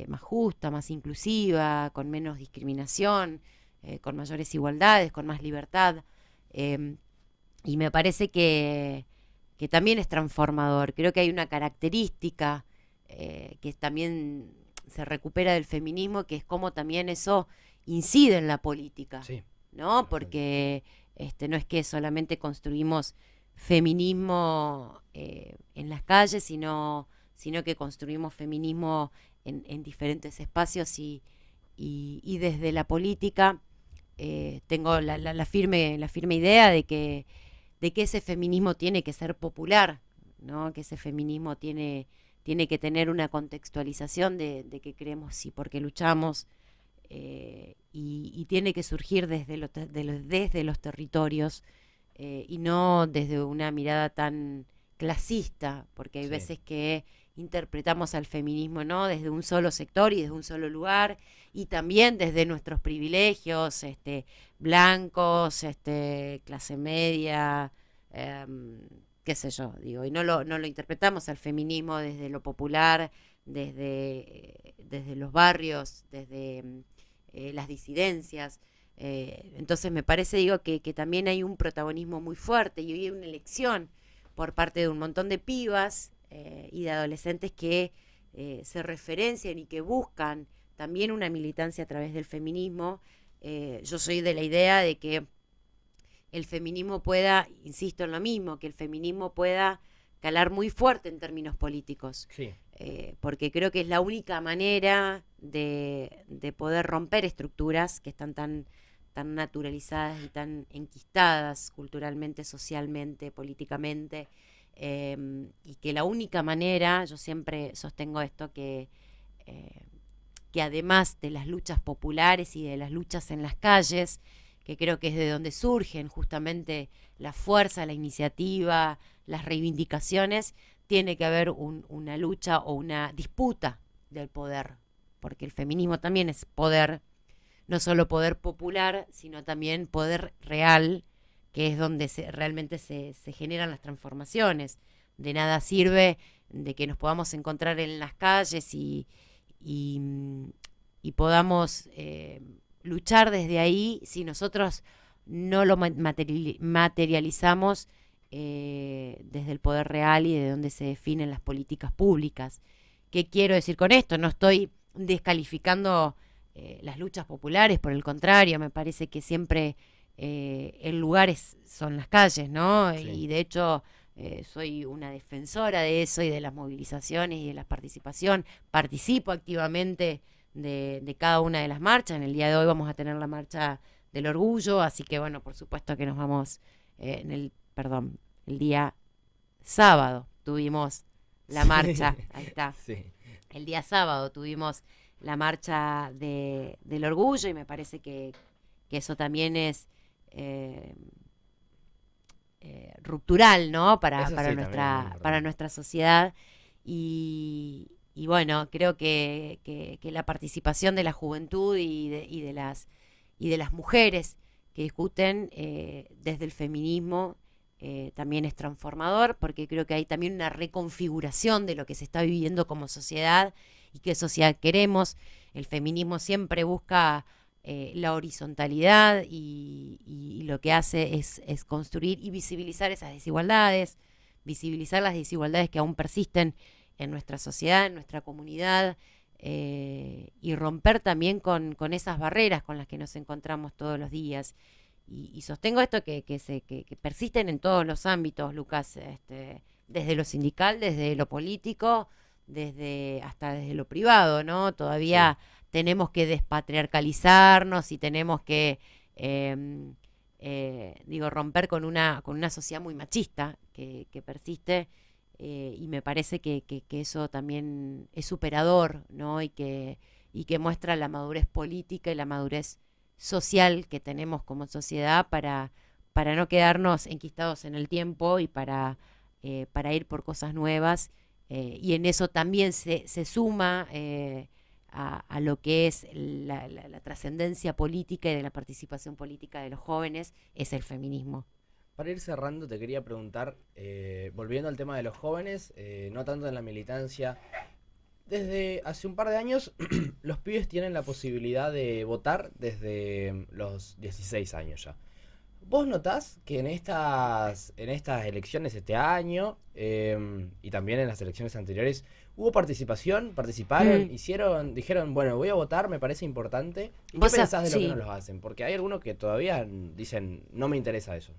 más justa, más inclusiva, con menos discriminación, con mayores igualdades, con más libertad. Eh, y me parece que también es transformador. Creo que hay una característica que también se recupera del feminismo, que es cómo también eso incide en la política, Sí. ¿no? Bastante. Porque no es que solamente construimos feminismo en las calles, sino que construimos feminismo en diferentes espacios, y desde la política tengo la firme idea de que ese feminismo tiene que ser popular, ¿no? Que ese feminismo tiene que tener una contextualización de qué creemos y por qué luchamos, y tiene que surgir desde los territorios, y no desde una mirada tan clasista, porque hay Sí. veces que interpretamos al feminismo, ¿no? Desde un solo sector y desde un solo lugar, y también desde nuestros privilegios, blancos, clase media, qué sé yo, digo, y no lo interpretamos al feminismo desde lo popular, desde los barrios, desde las disidencias. Entonces me parece, digo, que también hay un protagonismo muy fuerte, y hoy hay una elección por parte de un montón de pibas y de adolescentes que se referencian y que buscan también una militancia a través del feminismo. Yo soy de la idea de que el feminismo pueda, insisto en lo mismo, que el feminismo pueda calar muy fuerte en términos políticos. Sí. porque creo que es la única manera de poder romper estructuras que están tan naturalizadas y tan enquistadas culturalmente, socialmente, políticamente, y que la única manera, yo siempre sostengo esto, eh, que además de las luchas populares y de las luchas en las calles, que creo que es de donde surgen justamente la fuerza, la iniciativa, las reivindicaciones, tiene que haber una lucha o una disputa del poder, porque el feminismo también es poder, no solo poder popular, sino también poder real, que es donde realmente se generan las transformaciones. De nada sirve de que nos podamos encontrar en las calles y, y podamos luchar desde ahí si nosotros no lo materializamos desde el poder real y de donde se definen las políticas públicas. ¿Qué quiero decir con esto? No estoy descalificando las luchas populares, por el contrario, me parece que siempre el lugar son las calles, ¿no? Sí. Y de hecho soy una defensora de eso y de las movilizaciones y de la participación. Participo activamente de cada una de las marchas. En el día de hoy vamos a tener la marcha del orgullo, así que bueno, por supuesto que nos vamos el día sábado tuvimos la marcha, ahí está. Sí. El día sábado tuvimos la marcha del orgullo y me parece que eso también es ruptural, ¿no? Para nuestra sociedad. Y bueno, creo que la participación de la juventud y de las mujeres que discuten desde el feminismo también es transformador, porque creo que hay también una reconfiguración de lo que se está viviendo como sociedad y qué sociedad queremos. El feminismo siempre busca la horizontalidad y lo que hace es construir y visibilizar esas desigualdades, visibilizar las desigualdades que aún persisten en nuestra sociedad, en nuestra comunidad, y romper también con esas barreras con las que nos encontramos todos los días. Y sostengo esto que persisten en todos los ámbitos, Lucas, desde lo sindical, desde lo político, hasta desde lo privado, ¿no? Todavía tenemos que despatriarcalizarnos y tenemos que romper con una sociedad muy machista que persiste, y me parece que eso también es superador, ¿no? Y que muestra la madurez política y la madurez social que tenemos como sociedad para no quedarnos enquistados en el tiempo y para ir por cosas nuevas, y en eso también se suma a lo que es la trascendencia política y de la participación política de los jóvenes, es el feminismo. Para ir cerrando, te quería preguntar, volviendo al tema de los jóvenes, no tanto en la militancia, desde hace un par de años los pibes tienen la posibilidad de votar desde los 16 años ya. ¿Vos notás que en estas elecciones este año, y también en las elecciones anteriores, hubo participación? ¿Participaron? Dijeron, bueno, voy a votar, me parece importante? ¿Y qué pensás de lo que no los hacen? Porque hay algunos que todavía dicen, no me interesa eso.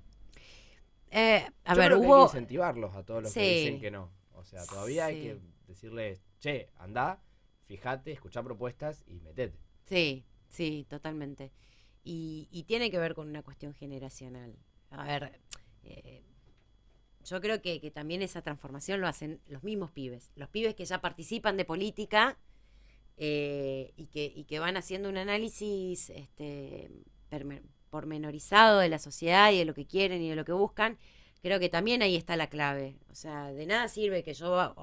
Yo creo que hay que incentivarlos a todos los que dicen que no. O sea, todavía hay que decirles, che, andá, fíjate, escuchá propuestas y metete. Sí, totalmente. Y tiene que ver con una cuestión generacional. A ver, yo creo que también esa transformación lo hacen los mismos pibes. Los pibes que ya participan de política y que van haciendo un análisis pormenorizado de la sociedad y de lo que quieren y de lo que buscan. Creo que también ahí está la clave. O sea, de nada sirve que yo,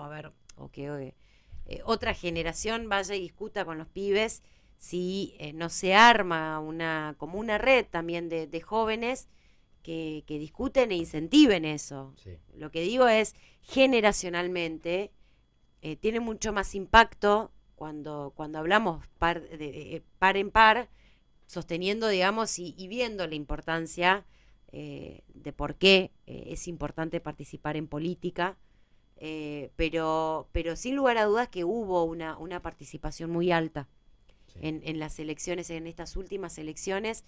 otra generación vaya y discuta con los pibes si no se arma como una red también de jóvenes que discuten e incentiven eso. Sí. Lo que digo es, generacionalmente, tiene mucho más impacto cuando hablamos par en par, sosteniendo, digamos, y viendo la importancia de por qué es importante participar en política, pero sin lugar a dudas que hubo una participación muy alta en las elecciones, en estas últimas elecciones,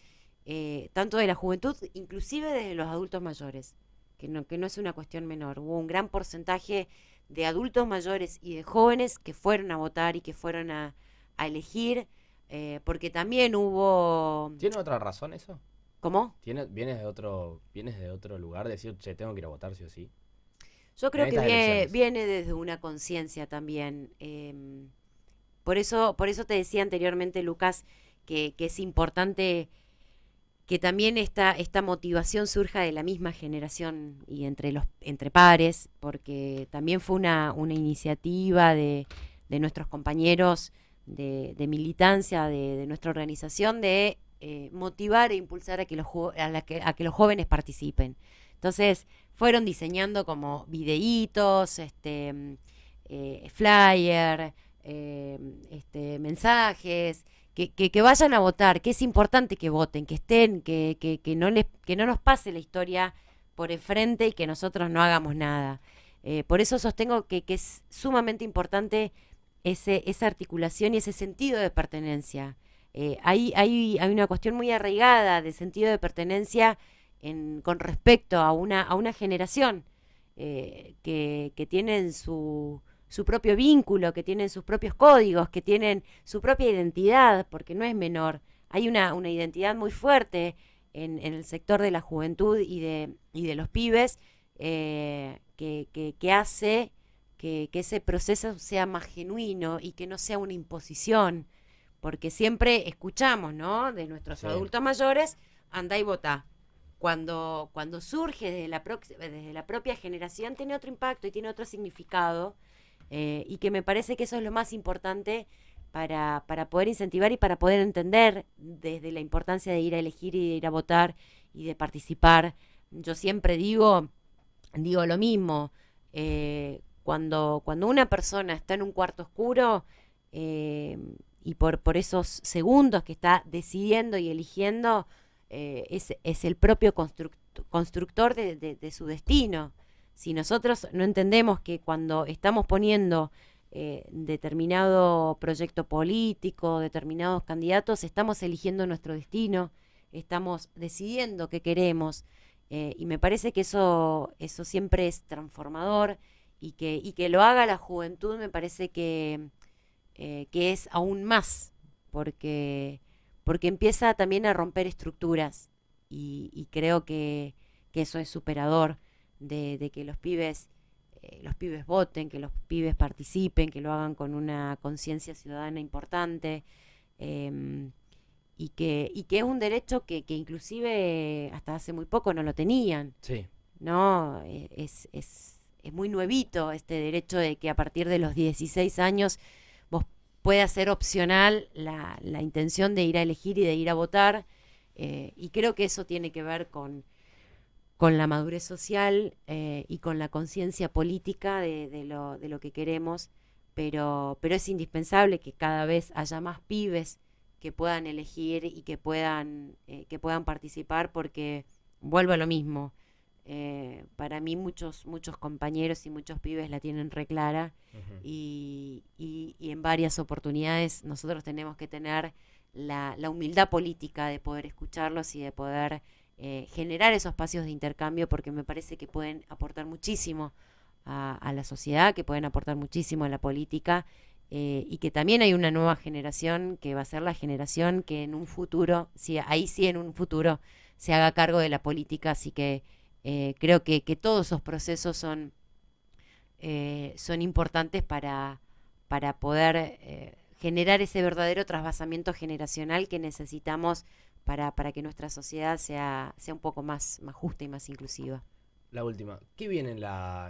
tanto de la juventud, inclusive desde los adultos mayores, que no es una cuestión menor. Hubo un gran porcentaje de adultos mayores y de jóvenes que fueron a votar y que fueron a elegir, porque también hubo... ¿Tiene otra razón eso? ¿Cómo? Vienes de otro lugar, decir, che, tengo que ir a votar sí o sí? Yo En creo que estas elecciones. viene desde una conciencia también. Por eso te decía anteriormente, Lucas, que es importante que también esta motivación surja de la misma generación y entre pares, porque también fue una iniciativa de nuestros compañeros de militancia, de nuestra organización, de motivar e impulsar a que los jóvenes participen. Entonces, fueron diseñando como videitos, flyer, mensajes, que vayan a votar, que es importante que voten, que estén, que no nos pase la historia por enfrente y que nosotros no hagamos nada. Por eso sostengo que es sumamente importante esa articulación y ese sentido de pertenencia. Hay una cuestión muy arraigada de sentido de pertenencia con respecto a una generación que tienen su propio vínculo, que tienen sus propios códigos, que tienen su propia identidad, porque no es menor. Hay una identidad muy fuerte en el sector de la juventud y de los pibes que hace que ese proceso sea más genuino y que no sea una imposición, porque siempre escuchamos, ¿no? De nuestros Sí, adultos mayores, anda y votá. Cuando surge desde la propia generación tiene otro impacto y tiene otro significado, y que me parece que eso es lo más importante para poder incentivar y para poder entender desde la importancia de ir a elegir y de ir a votar y de participar. Yo siempre digo lo mismo, cuando una persona está en un cuarto oscuro, eh, y por esos segundos que está decidiendo y eligiendo, es el propio constructor de su destino. Si nosotros no entendemos que cuando estamos poniendo determinado proyecto político, determinados candidatos, estamos eligiendo nuestro destino, estamos decidiendo qué queremos, y me parece que eso siempre es transformador, y que lo haga la juventud me parece que es aún más, porque, porque empieza también a romper estructuras, y creo que eso es superador de que los pibes voten, que los pibes participen, que lo hagan con una conciencia ciudadana importante, eh, y que es un derecho que inclusive hasta hace muy poco no lo tenían, sí. ¿no? Es muy nuevito este derecho de que a partir de los 16 años vos pueda ser opcional la intención de ir a elegir y de ir a votar, y creo que eso tiene que ver con la madurez social, y con la conciencia política de lo que queremos, pero es indispensable que cada vez haya más pibes que puedan elegir y que puedan participar, porque vuelvo a lo mismo. Para mí muchos compañeros y muchos pibes la tienen reclara, Ujú. y en varias oportunidades nosotros tenemos que tener la humildad política de poder escucharlos y de poder generar esos espacios de intercambio, porque me parece que pueden aportar muchísimo a la sociedad, que pueden aportar muchísimo a la política, y que también hay una nueva generación que va a ser la generación que en un futuro, sí, ahí sí en un futuro, se haga cargo de la política. Así que creo que todos esos procesos son importantes para poder generar ese verdadero trasvasamiento generacional que necesitamos para que nuestra sociedad sea un poco más justa y más inclusiva. La última. ¿Qué viene en la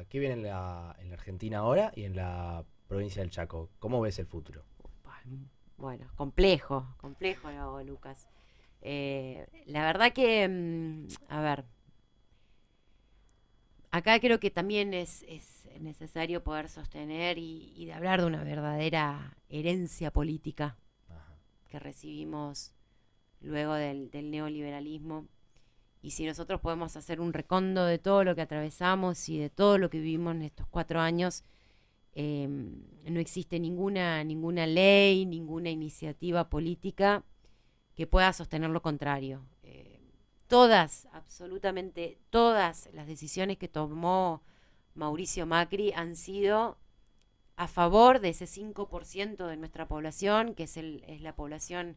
Argentina ahora y en la provincia del Chaco? ¿Cómo ves el futuro? Bueno, complejo, Lucas. La verdad que, a ver, acá creo que también es necesario poder sostener y de hablar de una verdadera herencia política Ajá. que recibimos luego del neoliberalismo. Y si nosotros podemos hacer un recondo de todo lo que atravesamos y de todo lo que vivimos en estos 4 años, eh, no existe ninguna ley, ninguna iniciativa política que pueda sostener lo contrario. Absolutamente todas las decisiones que tomó Mauricio Macri han sido a favor de ese 5% de nuestra población, que es la población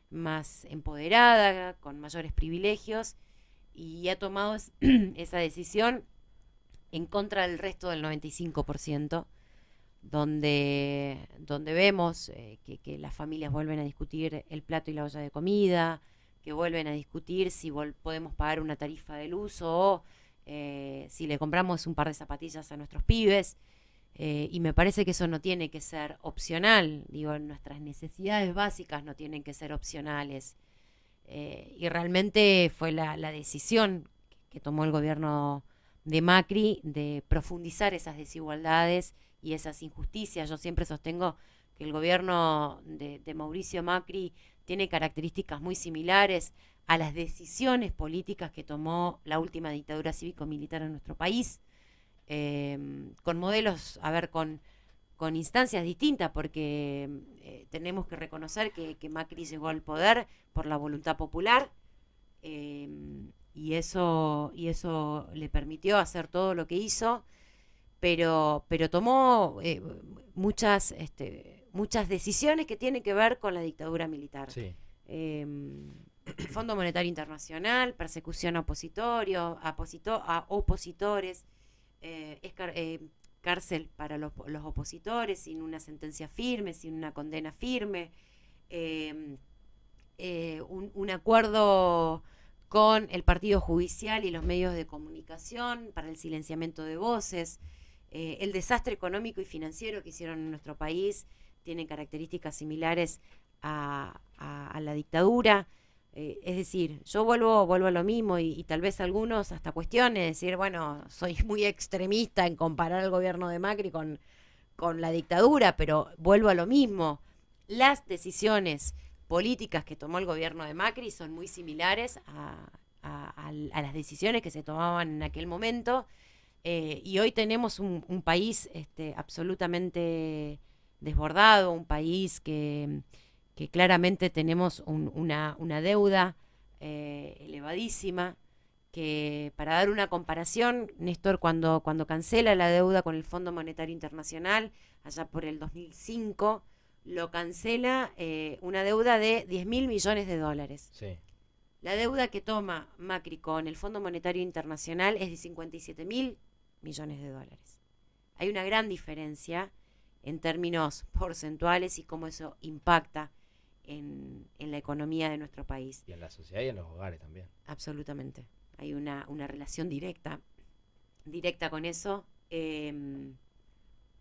más empoderada, con mayores privilegios, y ha tomado esa decisión en contra del resto del 95%, donde vemos que las familias vuelven a discutir el plato y la olla de comida, que vuelven a discutir si podemos pagar una tarifa de luz o si le compramos un par de zapatillas a nuestros pibes. Y me parece que eso no tiene que ser opcional. Digo, nuestras necesidades básicas no tienen que ser opcionales. Y realmente fue la decisión que tomó el gobierno de Macri de profundizar esas desigualdades y esas injusticias. Yo siempre sostengo que el gobierno de Mauricio Macri tiene características muy similares a las decisiones políticas que tomó la última dictadura cívico-militar en nuestro país, con modelos, con instancias distintas, porque tenemos que reconocer que Macri llegó al poder por la voluntad popular, y eso le permitió hacer todo lo que hizo, pero tomó muchas decisiones que tienen que ver con la dictadura militar. Sí. Fondo Monetario Internacional, persecución a opositores, cárcel para los opositores sin una sentencia firme, sin una condena firme, un acuerdo con el partido judicial y los medios de comunicación para el silenciamiento de voces. El desastre económico y financiero que hicieron en nuestro país tiene características similares a la dictadura. Es decir, yo vuelvo a lo mismo y tal vez algunos hasta cuestionen, decir, bueno, soy muy extremista en comparar al gobierno de Macri con la dictadura, pero vuelvo a lo mismo. Las decisiones políticas que tomó el gobierno de Macri son muy similares a las decisiones que se tomaban en aquel momento, y hoy tenemos un país absolutamente desbordado, un país que claramente tenemos una deuda elevadísima, que para dar una comparación, Néstor, cuando cancela la deuda con el Fondo Monetario Internacional, allá por el 2005, lo cancela una deuda de 10.000 millones de dólares. Sí. La deuda que toma Macri con el Fondo Monetario Internacional es de 57.000 millones de dólares. Hay una gran diferencia en términos porcentuales y cómo eso impacta en la economía de nuestro país. Y en la sociedad y en los hogares también. Absolutamente. Hay una relación directa con eso,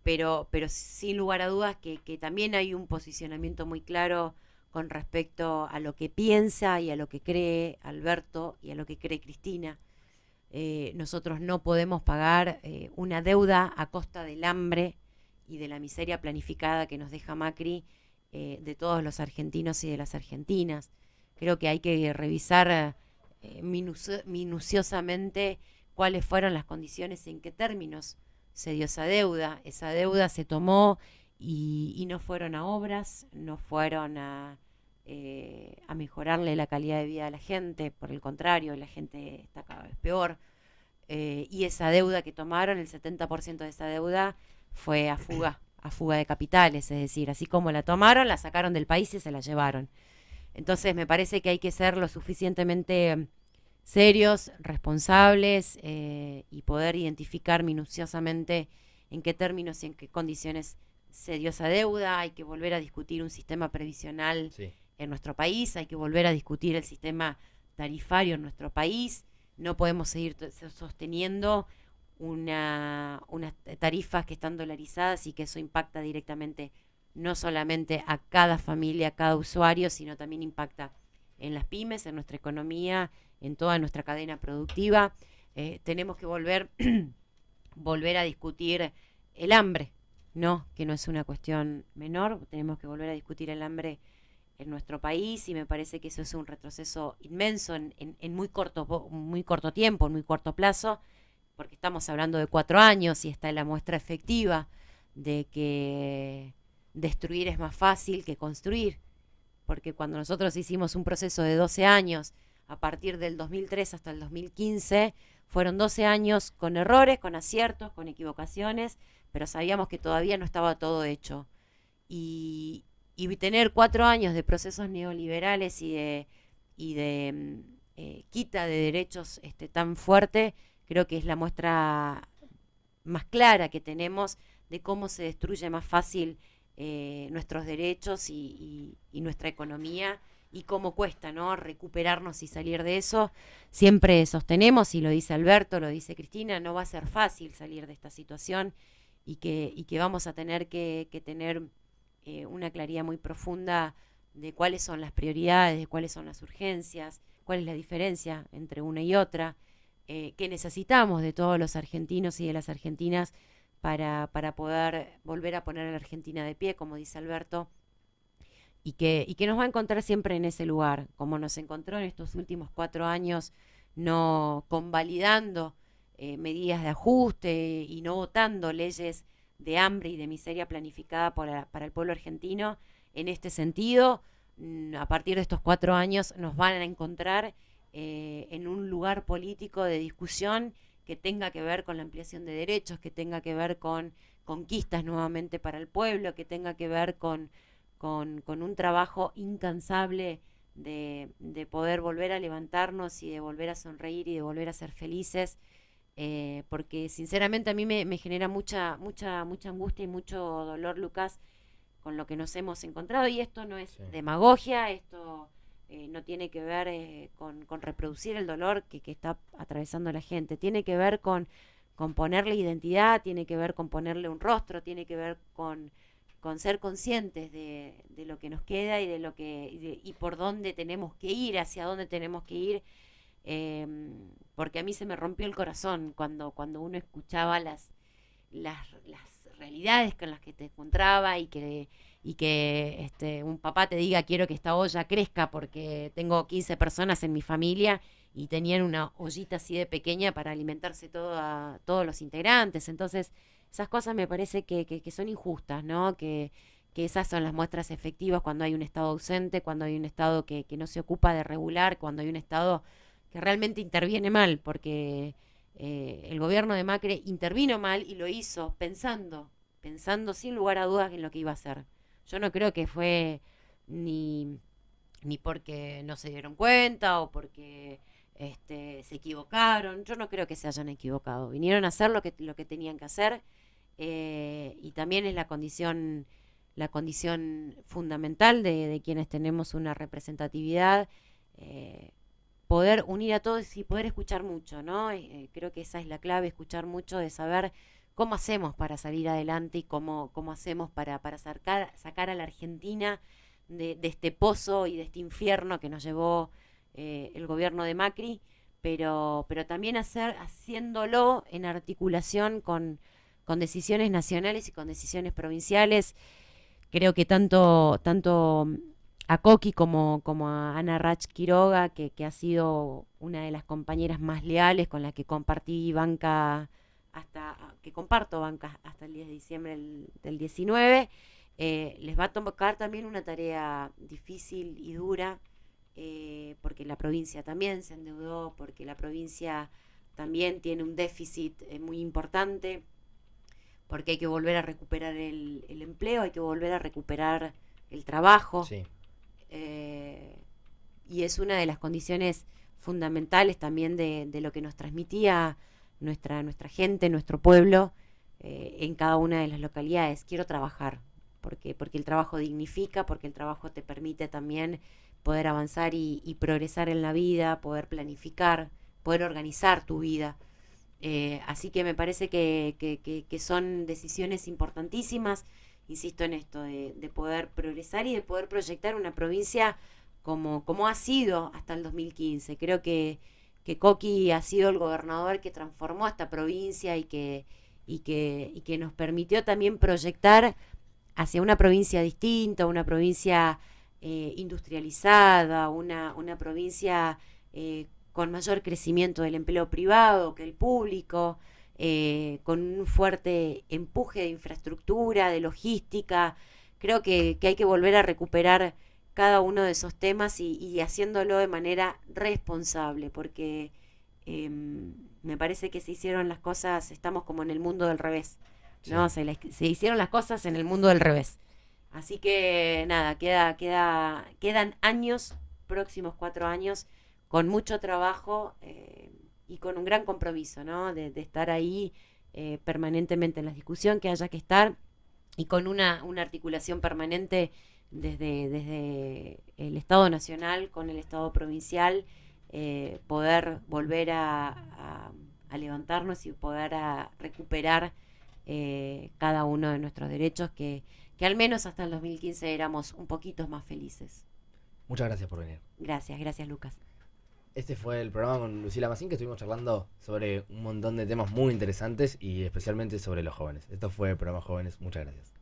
pero sin lugar a dudas que también hay un posicionamiento muy claro con respecto a lo que piensa y a lo que cree Alberto y a lo que cree Cristina. Nosotros no podemos pagar una deuda a costa del hambre y de la miseria planificada que nos deja Macri, de todos los argentinos y de las argentinas. Creo que hay que revisar minuciosamente cuáles fueron las condiciones, en qué términos se dio esa deuda. Esa deuda se tomó y no fueron a obras, no fueron a mejorarle la calidad de vida a la gente. Por el contrario, la gente está cada vez peor. Y esa deuda que tomaron, el 70% de esa deuda fue a fuga de capitales, es decir, así como la tomaron, la sacaron del país y se la llevaron. Entonces me parece que hay que ser lo suficientemente serios, responsables, y poder identificar minuciosamente en qué términos y en qué condiciones se dio esa deuda. Hay que volver a discutir un sistema previsional en nuestro país, hay que volver a discutir el sistema tarifario en nuestro país. No podemos seguir sosteniendo unas tarifas que están dolarizadas y que eso impacta directamente no solamente a cada familia, a cada usuario, sino también impacta en las pymes, en nuestra economía, en toda nuestra cadena productiva. Tenemos que volver a discutir el hambre, ¿no? Que no es una cuestión menor. Tenemos que volver a discutir el hambre en nuestro país, y me parece que eso es un retroceso inmenso en muy corto tiempo, en muy corto plazo, porque estamos hablando de 4 años y está la muestra efectiva de que destruir es más fácil que construir, porque cuando nosotros hicimos un proceso de 12 años, a partir del 2003 hasta el 2015, Fueron 12 años con errores, con aciertos, con equivocaciones, pero sabíamos que todavía no estaba todo hecho. Y, y tener 4 años de procesos neoliberales y de quita de derechos tan fuerte, creo que es la muestra más clara que tenemos de cómo se destruye más fácil nuestros derechos y nuestra economía y cómo cuesta, ¿no?, recuperarnos y salir de eso. Siempre sostenemos, y lo dice Alberto, lo dice Cristina, no va a ser fácil salir de esta situación y que vamos a tener que tener una claridad muy profunda de cuáles son las prioridades, de cuáles son las urgencias, cuál es la diferencia entre una y otra, qué necesitamos de todos los argentinos y de las argentinas para poder volver a poner a la Argentina de pie, como dice Alberto, y que nos va a encontrar siempre en ese lugar, como nos encontró en estos últimos 4 años, no convalidando medidas de ajuste y no votando leyes de hambre y de miseria planificada para el pueblo argentino. En este sentido, a partir de estos 4 años nos van a encontrar en un lugar político de discusión que tenga que ver con la ampliación de derechos, que tenga que ver con conquistas nuevamente para el pueblo, que tenga que ver con un trabajo incansable de poder volver a levantarnos y de volver a sonreír y de volver a ser felices, porque sinceramente a mí me genera mucha angustia y mucho dolor, Lucas, con lo que nos hemos encontrado, y esto no es Sí. demagogia, esto no tiene que ver con reproducir el dolor que está atravesando la gente, tiene que ver con ponerle identidad, tiene que ver con ponerle un rostro, tiene que ver con ser conscientes de lo que nos queda y de lo que y por dónde tenemos que ir, hacia dónde tenemos que ir, eh, porque a mí se me rompió el corazón cuando uno escuchaba las realidades con las que te encontraba y que un papá te diga quiero que esta olla crezca porque tengo 15 personas en mi familia y tenían una ollita así de pequeña para alimentarse todos los integrantes. Entonces, esas cosas me parece que son injustas, ¿no? Que esas son las muestras efectivas cuando hay un Estado ausente, cuando hay un Estado que no se ocupa de regular, cuando hay un Estado que realmente interviene mal, porque el gobierno de Macri intervino mal y lo hizo pensando sin lugar a dudas en lo que iba a hacer. Yo no creo que fue ni, ni porque no se dieron cuenta o porque se equivocaron. Yo no creo que se hayan equivocado. Vinieron a hacer lo que tenían que hacer, y también es la condición fundamental de quienes tenemos una representatividad, eh, poder unir a todos y poder escuchar mucho, ¿no? Creo que esa es la clave, escuchar mucho, de saber cómo hacemos para salir adelante y cómo hacemos para sacar a la Argentina de este pozo y de este infierno que nos llevó el gobierno de Macri, pero también haciéndolo en articulación con decisiones nacionales y con decisiones provinciales. Creo que tanto a Coqui como a Ana Rach Quiroga, que ha sido una de las compañeras más leales con la que compartí banca que comparto banca hasta el 10 de diciembre del 19, les va a tocar también una tarea difícil y dura, porque la provincia también se endeudó, porque la provincia también tiene un déficit muy importante, porque hay que volver a recuperar el empleo, hay que volver a recuperar el trabajo, Sí. eh, y es una de las condiciones fundamentales también de lo que nos transmitía nuestra gente, nuestro pueblo, en cada una de las localidades. Quiero trabajar, porque el trabajo dignifica, porque el trabajo te permite también poder avanzar y progresar en la vida, poder planificar, poder organizar tu vida. Así que me parece que son decisiones importantísimas, insisto en esto, de poder progresar y de poder proyectar una provincia como ha sido hasta el 2015. Creo que Coqui ha sido el gobernador que transformó esta provincia y que nos permitió también proyectar hacia una provincia distinta, una provincia industrializada, una provincia con mayor crecimiento del empleo privado que el público, con un fuerte empuje de infraestructura, de logística. Creo que hay que volver a recuperar cada uno de esos temas y haciéndolo de manera responsable, porque me parece que se hicieron las cosas, estamos como en el mundo del revés, ¿no? Sí. Se hicieron las cosas en el mundo del revés. Así que nada, quedan años, próximos 4 años, con mucho trabajo y con un gran compromiso, ¿no? De estar ahí permanentemente en la discusión que haya que estar y con una articulación permanente desde el Estado Nacional con el Estado Provincial, poder volver a levantarnos y poder a recuperar cada uno de nuestros derechos que al menos hasta el 2015 éramos un poquito más felices. Muchas gracias por venir. Gracias, gracias Lucas. Este fue el programa con Lucila Massín, que estuvimos charlando sobre un montón de temas muy interesantes y especialmente sobre los jóvenes. Esto fue el programa Jóvenes. Muchas gracias.